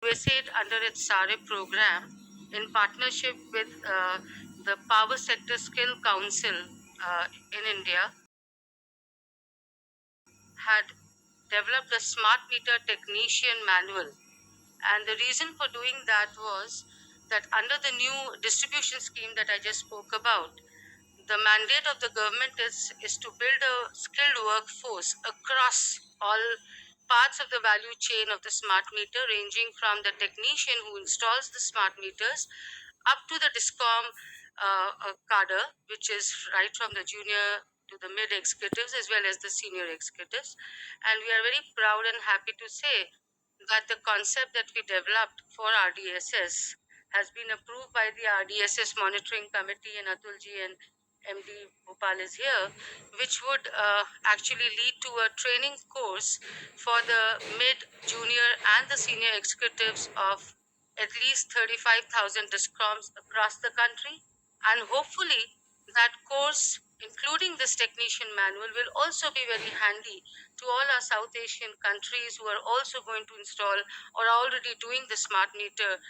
USAID under its SARE program in partnership with the Power Sector Skill Council in India had developed a smart meter technician manual. And the reason for doing that was that under the new distribution scheme that I just spoke about, the mandate of the government is to build a skilled workforce across all parts of the value chain of the smart meter, ranging from the technician who installs the smart meters up to the discom cadre, which is right from the junior to the mid executives as well as the senior executives. And we are very proud and happy to say that the concept that we developed for RDSS has been approved by the RDSS Monitoring Committee, and Atulji and MD Bhopal is here, which would actually lead to a training course for the mid, junior, and the senior executives of at least 35,000 discoms across the country. And hopefully, that course, including this technician manual, will also be very handy to all our South Asian countries who are also going to install or are already doing the smart meter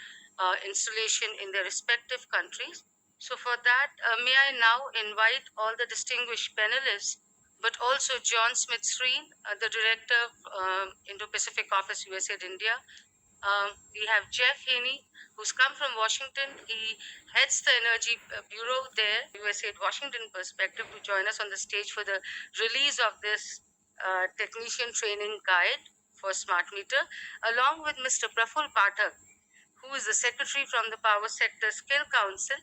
installation in their respective countries. So for that, may I now invite all the distinguished panelists, but also John Smith-Sreen, the Director of Indo-Pacific Office, USAID India. We have Jeff Haney, who's come from Washington. He heads the Energy Bureau there, USAID Washington perspective, to join us on the stage for the release of this technician training guide for smart meter, along with Mr. Prafulla Pathak, who is the secretary from the Power Sector Skill Council,